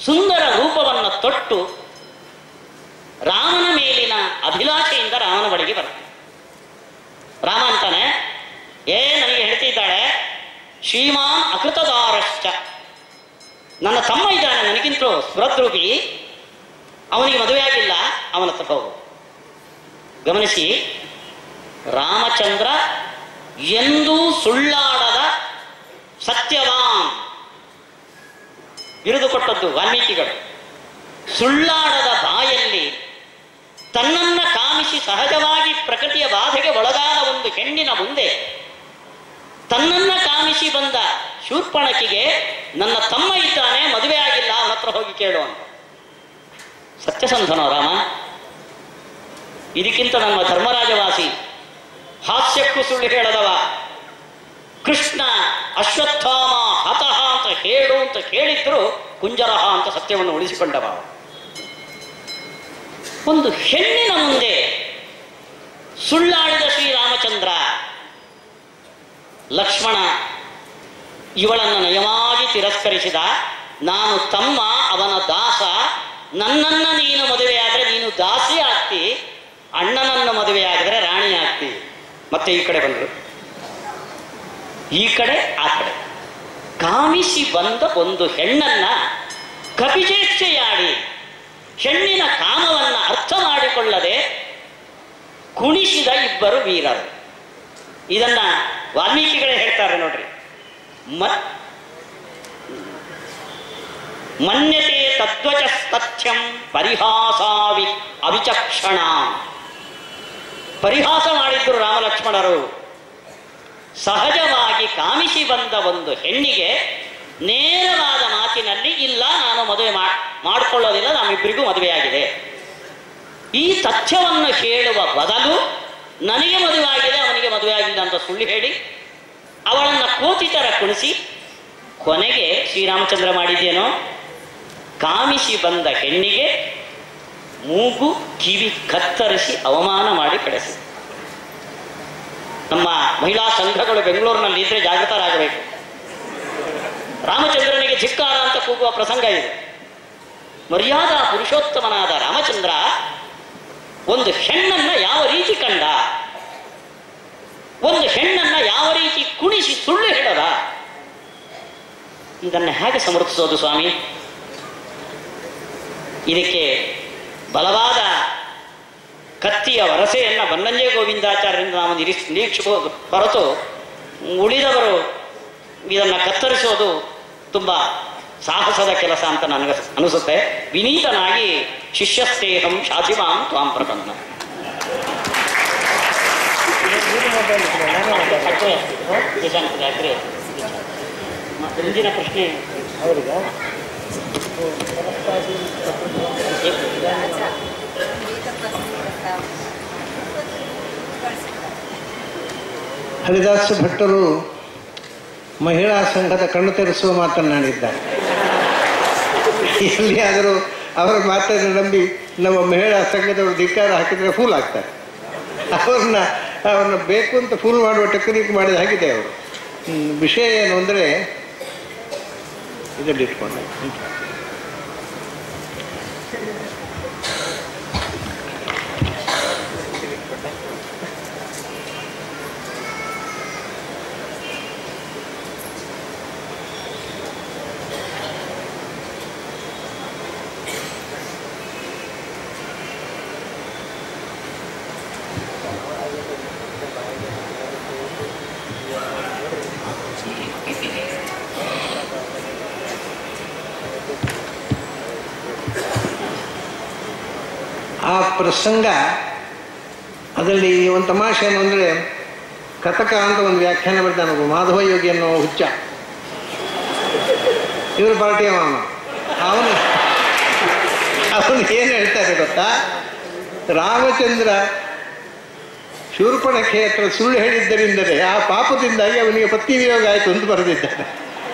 ಸುಂದರ ರೂಪವನ್ನು ತೊಟ್ಟು ರಾಮನ ಮೇಲಿನ ಅಭಿಲಾಷೆಯಿಂದ ರಾಮನ ಬಳಿಗೆ ಬರ್ತಾನೆ. ರಾಮ ಅಂತಾನೆ, ನನಗೆ ಹೇಳ್ತಿದ್ದಾಳೆ, ಶ್ರೀಮಾನ್ ಅಕೃತದಾರಶ್ಚ, ನನ್ನ ತಮ್ಮ ಇದ್ದಾನೆ ನನಗಿಂತಲೂ ಸ್ಪೃದ್ರೂಪಿ, ಅವನಿಗೆ ಮದುವೆ ಆಗಿಲ್ಲ, ಅವನ ಹತ್ರ ಹೋಗು. ಗಮನಿಸಿ, ರಾಮಚಂದ್ರ ಎಂದೂ ಸುಳ್ಳಾಡದ ಸತ್ಯವಾನ್ ಬಿರುದು ಕೊಟ್ಟದ್ದು ವಾಲ್ಮೀಕಿಗಳು. ಸುಳ್ಳಾಡದ ಬಾಯಲ್ಲಿ ತನ್ನನ್ನ ಕಾಮಿಸಿ ಸಹಜವಾಗಿ ಪ್ರಕೃತಿಯ ಬಾಧೆಗೆ ಒಳಗಾದ ಒಂದು ಹೆಣ್ಣಿನ ಮುಂದೆ ತನ್ನನ್ನ ಕಾಮಿಸಿ ಬಂದ ಶೂರ್ಪಣಕಿಗೆ ನನ್ನ ತಮ್ಮ ಇದ್ದಾನೆ, ಮದುವೆ ಆಗಿಲ್ಲ, ಅವನ ಹತ್ರ ಹೋಗಿ ಕೇಳು ಅಂತ. ಸತ್ಯಸಂಧನೋ ರಾಮ? ಇದಕ್ಕಿಂತ ನಮ್ಮ ಧರ್ಮರಾಜವಾಸಿ ಹಾಸ್ಯಕ್ಕೂ ಸುಳ್ಳು ಹೇಳದವ, ಕೃಷ್ಣ ಅಶ್ವತ್ಥಾಮ ಹತಃ ಅಂತ ಹೇಳು ಅಂತ ಕೇಳಿದ್ರು ಕುಂಜರಹ ಅಂತ ಸತ್ಯವನ್ನು ಉಳಿಸಿಕೊಂಡವ. ಒಂದು ಹೆಣ್ಣಿನ ಮುಂದೆ ಸುಳ್ಳಾಡಿದ ಶ್ರೀರಾಮಚಂದ್ರ, ಲಕ್ಷ್ಮಣ ಇವಳನ್ನು ನಯವಾಗಿ ತಿರಸ್ಕರಿಸಿದ. ನಾನು ತಮ್ಮ, ಅವನ ದಾಸ, ನನ್ನನ್ನ ನೀನು ಮದುವೆಯಾದರೆ ನೀನು ದಾಸಿ ಆಗ್ತಿ, ಅಣ್ಣನನ್ನು ಮದುವೆಯಾಗಿದ್ರೆ ರಾಣಿ ಆಗ್ತಿ. ಮತ್ತೆ ಈ ಕಡೆ ಬಂದರು, ಈ ಕಡೆ ಆ ಕಡೆ ಕಾಮಿಸಿ ಬಂದ ಒಂದು ಹೆಣ್ಣನ್ನ ಕಪಿಚೇಷ್ಟೆಯಾಡಿ ಹೆಣ್ಣಿನ ಕಾಮವನ್ನ ಅರ್ಥ ಮಾಡಿಕೊಳ್ಳದೆ ಕುಣಿಸಿದ ಇಬ್ಬರು ವೀರರು. ಇದನ್ನ ವಾಲ್ಮೀಕಿಗಳೇ ಹೇಳ್ತಾರೆ ನೋಡ್ರಿ. ಮನ್ಯತೆ ತದ್ವಚ ತಥ್ಯಂ ಪರಿಹಾಸಾವಿ ಅವಿಚಕ್ಷಣ. ಪರಿಹಾಸ ಮಾಡಿದ್ರು ರಾಮಲಕ್ಷ್ಮಣರು. ಸಹಜವಾಗಿ ಕಾಮಿಸಿ ಬಂದ ಒಂದು ಹೆಣ್ಣಿಗೆ ನೇರವಾದ ಮಾತಿನಲ್ಲಿ ಇಲ್ಲ, ನಾನು ಮದುವೆ ಮಾಡಿಕೊಳ್ಳೋದಿಲ್ಲ, ನಮ್ಮಿಬ್ಬರಿಗೂ ಮದುವೆಯಾಗಿದೆ, ಈ ತಥ್ಯವನ್ನು ಹೇಳುವ ಬದಲು ನನಗೆ ಮದುವೆ ಆಗಿದೆ, ಅವನಿಗೆ ಮದುವೆ ಆಗಿಲ್ಲ ಅಂತ ಸುಳ್ಳು ಹೇಳಿ ಅವಳನ್ನು ಕೋತಿತರ ಕುಣಿಸಿ ಕೊನೆಗೆ ಶ್ರೀರಾಮಚಂದ್ರ ಮಾಡಿದ್ದೇನೋ, ಕಾಮಿಸಿ ಬಂದ ಹೆಣ್ಣಿಗೆ ಮೂಗು ಕಿವಿ ಕತ್ತರಿಸಿ ಅವಮಾನ ಮಾಡಿ ಕಳಿಸಿ. ನಮ್ಮ ಮಹಿಳಾ ಸಂಘಗಳು ಬೆಂಗಳೂರಿನಲ್ಲಿ ಇದ್ರೆ ಜಾಗೃತರಾಗಬೇಕು. ರಾಮಚಂದ್ರನಿಗೆ ಧಿಕ್ಕಾರ ಅಂತ ಕೂಗುವ ಪ್ರಸಂಗ ಇದೆ. ಮರ್ಯಾದಾ ಪುರುಷೋತ್ತಮನಾದ ರಾಮಚಂದ್ರ ಒಂದು ಹೆಣ್ಣನ್ನ ಯಾವ ರೀತಿ ಕಂಡ, ಒಂದು ಹೆಣ್ಣನ್ನ ಯಾವ ರೀತಿ ಕುಣಿಸಿ ಸುಳ್ಳು ಹೇಳದ, ಇದನ್ನು ಹೇಗೆ ಸಮರ್ಥಿಸೋದು ಸ್ವಾಮಿ? ಇದಕ್ಕೆ ಬಲವಾದ ಕತ್ತಿಯ ವರಸೆಯನ್ನು ಬನ್ನಂಜೆ ಗೋವಿಂದಾಚಾರ್ಯರಿಂದ ನಾವು ನಿರೀಕ್ಷಿಸಬಹುದು ಹೊರತು ಉಳಿದವರು ಇದನ್ನು ಕತ್ತರಿಸೋದು ತುಂಬ ಸಾಹಸದ ಕೆಲಸ ಅಂತ ನನಗೆ ಅನಿಸುತ್ತೆ. ವಿನೀತನಾಗಿ ಶಿಷ್ಯಸ್ತೇಹಂ ಶಾಧಿಮಾಂ ತ್ವಾಂ ಪ್ರಪನ್ನ. ಮುಂದಿನ ಪ್ರಶ್ನೆ ಅವರಿಗೆ ಹರಿದಾಸ ಭಟ್ಟರು ಮಹಿಳಾ ಸಂಘದ ಕಣ್ಣು ತೆರೆಸುವ ಮಾತನ್ನಾಡಿದ್ದಾರೆ. ಎಲ್ಲಿಯಾದರೂ ಅವರ ಮಾತನ್ನು ನಂಬಿ ನಮ್ಮ ಮಹಿಳಾ ಸಂಘದವರು ಧಿಕ್ಕಾರ ಹಾಕಿದರೆ ಫೂಲ್ ಆಗ್ತಾರೆ. ಅವ್ರನ್ನ ಬೇಕು ಅಂತ ಫೂಲ್ ಮಾಡುವ ಟೆಕ್ನಿಕ್ ಮಾಡಿದ ಹಾಗಿದೆ ಅವರು. ವಿಷಯ ಏನು ಅಂದರೆ ಇದರಲ್ಲಿ ಇಟ್ಕೊಂಡೆ ಆ ಪ್ರಸಂಗ. ಅದರಲ್ಲಿ ಒಂದು ತಮಾಷೆ ಏನು ಅಂದರೆ, ಕಥಕ ಅಂತ ಒಂದು ವ್ಯಾಖ್ಯಾನ ಬರ್ತಾನೆ ಮಾಧವ ಯೋಗಿ ಅನ್ನೋ ಹುಚ್ಚ, ಇವರು ಪಾರ್ಟಿಯ ಮಾಮ. ಅವನು ಏನು ಹೇಳ್ತಾರೆ ಗೊತ್ತಾ, ರಾಮಚಂದ್ರ ಶೂರ್ಪಣಖೆ ಹತ್ರ ಸುಳ್ಳು ಹೇಳಿದ್ದರಿಂದಲೇ ಆ ಪಾಪದಿಂದಾಗಿ ಅವನಿಗೆ ಪತ್ನಿ ವಿಯೋಗ ಆಯಿತು ಅಂತ ಬರೆದಿದ್ದಾನೆ.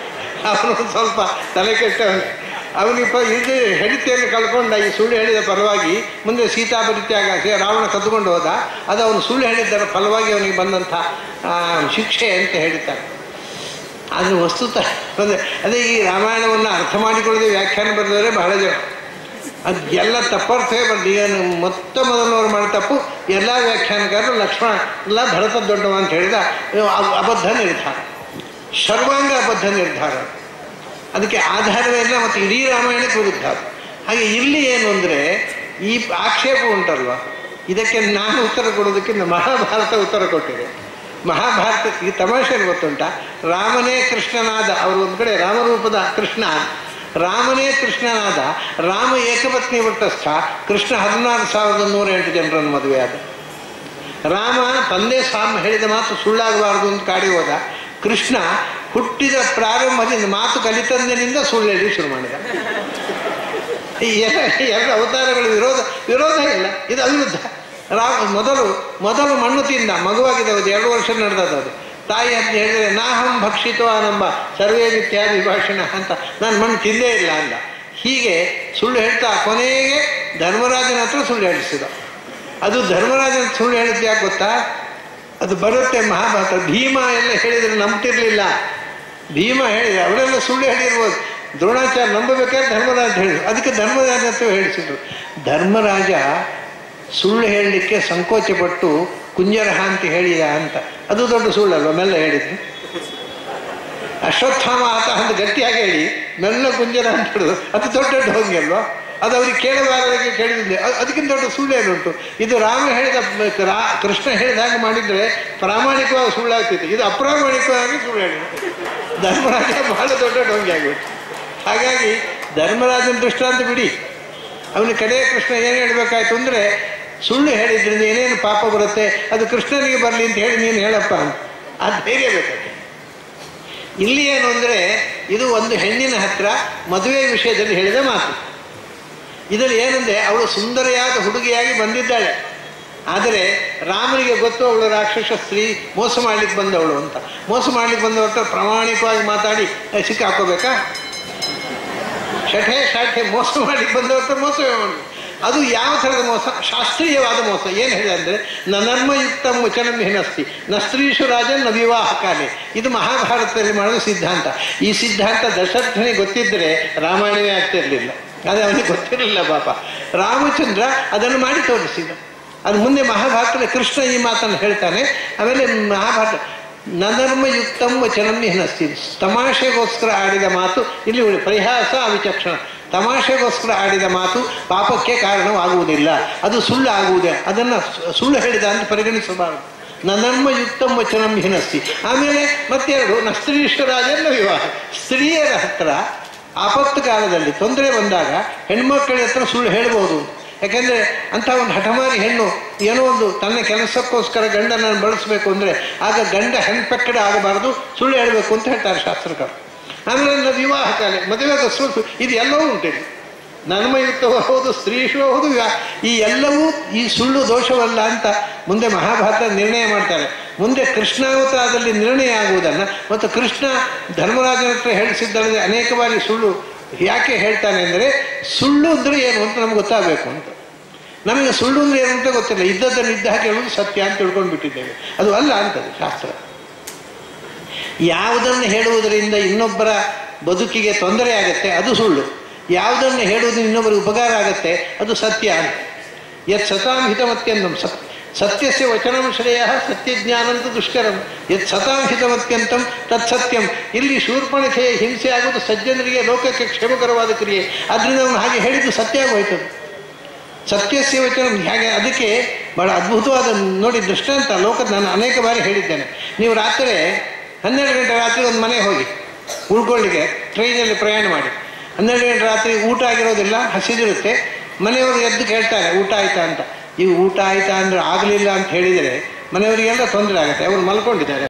ಅವನು ಸ್ವಲ್ಪ ತಲೆ ಕೆಟ್ಟವನು. ಅವನಿಗೆ ಇದು ಹೆಂಡತಿಯನ್ನು ಕಳ್ಕೊಂಡ ಈ ಸುಳ್ಳು ಹೇಳಿದ ಫಲವಾಗಿ ಮುಂದೆ ಸೀತಾ ಪರಿತ್ಯಾಗ ರಾವಣ ಕದ್ದುಕೊಂಡು ಹೋದ. ಅದು ಅವನು ಸುಳ್ಳು ಹೇಳಿದ್ದರ ಫಲವಾಗಿ ಅವನಿಗೆ ಬಂದಂಥ ಶಿಕ್ಷೆ ಅಂತ ಹೇಳ್ತಾರೆ. ಆದರೆ ವಸ್ತುತಃ ಅದೇ ಈ ರಾಮಾಯಣವನ್ನು ಅರ್ಥ ಮಾಡಿಕೊಳ್ಳದೆ ವ್ಯಾಖ್ಯಾನ ಬರೆದವರೇ ಬಹಳ ಜನ. ಅದು ಎಲ್ಲ ತಪ್ಪರ್ಥವೇ ಬಂದು ಏನು ಮೊದಲವರು ಮಾಡೋ ತಪ್ಪು. ಎಲ್ಲ ವ್ಯಾಖ್ಯಾನಕಾರರು ಲಕ್ಷ್ಮಣ ಎಲ್ಲ ಭರತ ದೊಡ್ಡವ ಅಂತ ಹೇಳಿದ ಅಬದ್ಧ ನಿರ್ಧಾರ, ಸರ್ವಾಂಗ ಅಬದ್ಧ ನಿರ್ಧಾರ. ಅದಕ್ಕೆ ಆಧಾರವೇ ಇಲ್ಲ ಮತ್ತು ಇಡೀ ರಾಮಾಯಣಕ್ಕೆ ವಿರುದ್ಧ. ಹಾಗೆ ಇಲ್ಲಿ ಏನು ಅಂದರೆ ಈ ಆಕ್ಷೇಪ ಉಂಟಲ್ವ, ಇದಕ್ಕೆ ನಾನು ಉತ್ತರ ಕೊಡೋದಕ್ಕಿಂತ ಮಹಾಭಾರತ ಉತ್ತರ ಕೊಟ್ಟಿದೆ. ಮಹಾಭಾರತ ಈ ತಮಾಷೆ ಗೊತ್ತುಂಟ, ರಾಮನೇ ಕೃಷ್ಣನಾದ, ಅವರು ಒಂದು ಕಡೆ ರಾಮರೂಪದ ಕೃಷ್ಣ, ರಾಮನೇ ಕೃಷ್ಣನಾದ, ರಾಮ ಏಕಪತ್ನಿ ವ್ರತಸ್ಥ, ಕೃಷ್ಣ 16,108 ಜನರನ್ನು ಮದುವೆಯಾದ. ರಾಮ ತಂದೆ ಹೇಳಿದ ಮಾತು ಸುಳ್ಳಾಗಬಾರ್ದು ಅಂತ ಕಾಡಿ ಹೋದ, ಕೃಷ್ಣ ಹುಟ್ಟಿದ ಪ್ರಾರಂಭದಿಂದ ಮಾತು ಕಲಿತಂದಿನಿಂದ ಸುಳ್ಳು ಹೇಳಿ ಶುರು ಮಾಡಿದ. ಈ ಎರಡು ಅವತಾರಗಳು ವಿರೋಧ ಇಲ್ಲ, ಇದು ಅವಿರುದ್ಧ. ಮೊದಲು ಮಣ್ಣು ತಿಂದ, ಮಗುವಾಗಿದ್ದವರು 2 ವರ್ಷ ನಡೆದದ್ದು. ತಾಯಿ ಅಂತ ಹೇಳಿದರೆ ನಾಹಂ ಭಕ್ಷಿತೋ ನಂಬ ಸರ್ವೇ ಇತ್ಯಾದಿ ಭಾಷಣ ಅಂತ, ನಾನು ಮಣ್ಣು ತಿಂದೇ ಇಲ್ಲ ಅಂದ. ಹೀಗೆ ಸುಳ್ಳು ಹೇಳ್ತಾ ಕೊನೆಗೆ ಧರ್ಮರಾಜನ ಹತ್ರ ಸುಳ್ಳು ಹೇಳಿಸಿದ. ಅದು ಧರ್ಮರಾಜನ ಸುಳ್ಳು ಹೇಳಿದ್ದು ಯಾಕೆ ಗೊತ್ತಾ? ಅದು ಬರುತ್ತೆ ಮಹಾಭಾರತ. ಭೀಮ ಎಲ್ಲ ಹೇಳಿದರೆ ನಂಬ್ತಿರ್ಲಿಲ್ಲ. ಭೀಮ ಹೇಳಿದ್ರೆ ಅವರೆಲ್ಲ ಸುಳ್ಳು ಹೇಳಿರ್ಬೋದು, ದ್ರೋಣಾಚಾರ್ಯ ನಂಬಬೇಕಾದ್ರೆ ಧರ್ಮರಾಜ ಹೇಳಿದ್ರು, ಅದಕ್ಕೆ ಧರ್ಮರಾಜ ಹತ್ರ ಹೇಳಿಸಿದ್ರು. ಧರ್ಮರಾಜ ಸುಳ್ಳು ಹೇಳಲಿಕ್ಕೆ ಸಂಕೋಚಪಟ್ಟು ಕುಂಜರಹ ಅಂತ ಹೇಳಿದ ಅಂತ, ಅದು ದೊಡ್ಡ ಸುಳ್ಳಲ್ವ, ಮೆಲ್ಲ ಹೇಳಿದ್ದು. ಅಶ್ವತ್ಥಾಮ ಆತ ಅಂತ ಗಟ್ಟಿಯಾಗಿ ಹೇಳಿ ಮೆಲ್ಲ ಕುಂಜರ ಅಂತ ಹೇಳಿದ್ರು, ಅದು ದೊಡ್ಡ ಢೋಂಗಿ ಅಲ್ವಾ? ಅದು ಅವ್ರಿಗೆ ಕೇಳಬಾರದಕ್ಕೆ ಕೇಳಿದ್ದೆ, ಅದಕ್ಕಿಂತ ದೊಡ್ಡ ಸುಳ್ಳೇನುಂಟು? ಇದು ರಾಮ ಹೇಳಿದ ಕೃಷ್ಣ ಹೇಳಿದಾಗ ಮಾಡಿದರೆ ಪ್ರಾಮಾಣಿಕವಾಗಿ ಸುಳ್ಳಾಗ್ತಿತ್ತು, ಇದು ಅಪ್ರಾಮಾಣಿಕವಾಗಿ ಸುಳ್ಳು ಹೇಳಿದ. ಧರ್ಮರಾಜ ಬಹಳ ದೊಡ್ಡ ಢೋಂಗಿ ಆಗಿಬಿಟ್ಟು. ಹಾಗಾಗಿ ಧರ್ಮರಾಜನ ದೃಷ್ಟಾಂತ ಬಿಡಿ, ಅವನ ಕಡೆ ಕೃಷ್ಣ ಏನು ಹೇಳಬೇಕಾಯ್ತು ಅಂದರೆ, ಸುಳ್ಳು ಹೇಳಿದ್ರಿಂದ ಏನೇನು ಪಾಪ ಬರುತ್ತೆ ಅದು ಕೃಷ್ಣನಿಗೆ ಬರಲಿ ಅಂತ ಹೇಳಿ ನೀನು ಹೇಳಪ್ಪ ಅಂತ, ಆ ಧೈರ್ಯ ಬೇಕಾಗಿ. ಇಲ್ಲಿ ಏನು ಅಂದರೆ, ಇದು ಒಂದು ಹೆಣ್ಣಿನ ಹತ್ರ ಮದುವೆ ವಿಷಯದಲ್ಲಿ ಹೇಳಿದ ಮಾತು. ಇದರಲ್ಲಿ ಏನಂದರೆ, ಅವಳು ಸುಂದರಿಯಾದ ಹುಡುಗಿಯಾಗಿ ಬಂದಿದ್ದಾಳೆ, ಆದರೆ ರಾಮನಿಗೆ ಗೊತ್ತು ಅವಳು ರಾಕ್ಷಸ ಸ್ತ್ರೀ, ಮೋಸ ಮಾಡ್ಲಿಕ್ಕೆ ಬಂದವಳು ಅಂತ. ಮೋಸ ಮಾಡ್ಲಿಕ್ಕೆ ಬಂದವರ ಪ್ರಾಮಾಣಿಕವಾಗಿ ಮಾತಾಡಿ ಸಿಕ್ಕಾಕೋಬೇಕಾ? ಶಾಠೆ ಮೋಸ ಮಾಡ್ಲಿಕ್ಕೆ ಬಂದವರ ಮೋಸವೇ ಮಾಡಿ. ಅದು ಯಾವ ಥರದ ಮೋಸ? ಶಾಸ್ತ್ರೀಯವಾದ ಮೋಸ. ಏನು ಹೇಳಿದೆ ಅಂದರೆ, ನರ್ಮಯುಕ್ತ ವಚನಂ ಹಿನಸ್ತಿ ನ ಸ್ತ್ರೀಷು ರಾಜನ್ ನ ವಿವಾಹ ಕಾಲೆ. ಇದು ಮಹಾಭಾರತದಲ್ಲಿ ಮಾಡುವ ಸಿದ್ಧಾಂತ. ಈ ಸಿದ್ಧಾಂತ ದಶರಥನಿಗೆ ಗೊತ್ತಿದ್ದರೆ ರಾಮಾಯಣವೇ ಆಗ್ತಿರಲಿಲ್ಲ, ಆದರೆ ಅವನಿಗೆ ಗೊತ್ತಿರಲಿಲ್ಲ ಪಾಪ. ರಾಮಚಂದ್ರ ಅದನ್ನು ಮಾಡಿ ತೋರಿಸಿದ. ಅದು ಮುಂದೆ ಮಹಾಭಾರತದಲ್ಲಿ ಕೃಷ್ಣ ಈ ಮಾತನ್ನು ಹೇಳ್ತಾನೆ. ಆಮೇಲೆ ಮಹಾಭಾರತ ನಧರ್ಮಯುಕ್ತಂ ವಚನಂ ಹಿನಸ್ತಿ, ತಮಾಷೆಗೋಸ್ಕರ ಆಡಿದ ಮಾತು ಇಲ್ಲಿ ಪರಿಹಾಸ ಅವಿಚಕ್ಷಣ. ತಮಾಷೆಗೋಸ್ಕರ ಆಡಿದ ಮಾತು ಪಾಪಕ್ಕೆ ಕಾರಣವಾಗುವುದಿಲ್ಲ, ಅದು ಸುಳ್ಳು ಆಗುವುದೇ, ಅದನ್ನು ಸುಳ್ಳು ಹೇಳಿದ ಅಂತ ಪರಿಗಣಿಸಬಾರದು. ನಧರ್ಮಯುಕ್ತಂ ವಚನಂ ಹಿನಸ್ತಿ. ಆಮೇಲೆ ಮತ್ತೆರಡು, ನ ಸ್ತ್ರೀಶ್ವರಾಜನ ವಿವಾಹ. ಸ್ತ್ರೀಯರ ಹತ್ರ ಆಪತ್ತು ಕಾಲದಲ್ಲಿ ತೊಂದರೆ ಬಂದಾಗ ಹೆಣ್ಮಕ್ಕಳ ಹತ್ರ ಸುಳ್ಳು ಹೇಳ್ಬೋದು. ಯಾಕೆಂದರೆ ಅಂಥ ಒಂದು ಹಠಮಾರಿ ಹೆಣ್ಣು ಏನೋ ಒಂದು ತನ್ನ ಕೆಲಸಕ್ಕೋಸ್ಕರ ಗಂಡನನ್ನು ಬಳಸಬೇಕು ಅಂದರೆ ಆಗ ಗಂಡ ಹೆಣ್ಪೆಕ್ಕಡೆ ಆಗಬಾರ್ದು, ಸುಳ್ಳು ಹೇಳಬೇಕು ಅಂತ ಹೇಳ್ತಾರೆ ಶಾಸ್ತ್ರಕಾರ. ಆಮೇಲೆ ವಿವಾಹ ಕಾಲ, ಮದುವೆಗೆ ಸುಳ್ಳು, ಇದು ಎಲ್ಲವೂ ಉಂಟಿದೆ. ನನ್ಮಯುಕ್ತವೂ ಹೌದು, ಸ್ತ್ರೀಶೂ ಹೌದು, ಈ ಎಲ್ಲವೂ ಈ ಸುಳ್ಳು ದೋಷವಲ್ಲ ಅಂತ ಮುಂದೆ ಮಹಾಭಾರತ ನಿರ್ಣಯ ಮಾಡ್ತಾರೆ. ಮುಂದೆ ಕೃಷ್ಣಾವತಾರದಲ್ಲಿ ನಿರ್ಣಯ ಆಗುವುದನ್ನು ಮತ್ತು ಕೃಷ್ಣ ಧರ್ಮರಾಜನ ಹತ್ರ ಹೇಳಿಸಿದ್ದಲ್ಲದೆ ಅನೇಕ ಬಾರಿ ಸುಳ್ಳು ಯಾಕೆ ಹೇಳ್ತಾನೆ ಅಂದರೆ, ಸುಳ್ಳು ಅಂದರೆ ಏನು ಅಂತ ನಮ್ಗೆ ಗೊತ್ತಾಗಬೇಕು ಅಂತ. ನಮಗೆ ಸುಳ್ಳು ಅಂದರೆ ಏನು ಅಂತ ಗೊತ್ತಿಲ್ಲ, ಇದ್ದದ್ದನ್ನು ಇದ್ದ ಹಾಗೆ ಹೇಳುವುದು ಸತ್ಯ ಅಂತ ತಿಳ್ಕೊಂಡು ಬಿಟ್ಟಿದ್ದೇವೆ. ಅದು ಅಲ್ಲ ಅಂತದೆ ಶಾಸ್ತ್ರ. ಯಾವುದನ್ನು ಹೇಳುವುದರಿಂದ ಇನ್ನೊಬ್ಬರ ಬದುಕಿಗೆ ತೊಂದರೆ ಆಗುತ್ತೆ ಅದು ಸುಳ್ಳು, ಯಾವುದನ್ನು ಹೇಳುವುದರಿಂದ ಇನ್ನೊಬ್ಬರಿಗೆ ಉಪಕಾರ ಆಗುತ್ತೆ ಅದು ಸತ್ಯ ಅಂತ. ಯತ್ ಸತಾಂ ಹಿತಮತ್ಯಂತಂ ಸತ್ಯಸ್ಯ ವಚನಂ ಶ್ರೇಯ ಸತ್ಯಜ್ಞಾನಂತ ದುಷ್ಕರಂ ಯತ್ ಸತಾಂ ಹಿತಮತ್ಯಂತಂ ತತ್ ಸತ್ಯಂ. ಇಲ್ಲಿ ಶೂರ್ಪಣಖೆಯ ಹಿಂಸೆ ಆಗುವುದು ಸಜ್ಜನರಿಗೆ ಲೋಕಕ್ಕೆ ಕ್ಷೇಮಕರವಾದ ಕ್ರಿಯೆ, ಆದ್ದರಿಂದ ಅವನು ಹಾಗೆ ಹೇಳಿದ್ದು ಸತ್ಯ ಆಗೋಯ್ತದೆ. ಸತ್ಯಸ್ಯ ವಚನ ಹಾಗೆ, ಅದಕ್ಕೆ ಬಹಳ ಅದ್ಭುತವಾದ ನೋಡಿ ದೃಷ್ಟಾಂತ ಲೋಕದ ನಾನು ಅನೇಕ ಬಾರಿ ಹೇಳಿದ್ದೇನೆ. ನೀವು ರಾತ್ರಿ 12 ಗಂಟೆ ರಾತ್ರಿ ಒಂದು ಮನೆ ಹೋಗಿ ಉಳ್ಕೊಳ್ಳಿಕ್ಕೆ ಟ್ರೈನಲ್ಲಿ ಪ್ರಯಾಣ ಮಾಡಿ, 12 ಗಂಟೆ ರಾತ್ರಿ ಊಟ ಆಗಿರೋದಿಲ್ಲ, ಹಸಿದಿರುತ್ತೆ. ಮನೆಯವರು ಎದ್ದು ಕೇಳ್ತಾರೆ ಊಟ ಆಯ್ತಾ ಅಂತ. ಈಗ ಊಟ ಆಯ್ತಾ ಅಂದರೆ ಆಗಲಿಲ್ಲ ಅಂತ ಹೇಳಿದರೆ ಮನೆಯವರಿಗೆಲ್ಲ ತೊಂದರೆ ಆಗುತ್ತೆ, ಅವರು ಮಲ್ಕೊಂಡಿದ್ದಾರೆ.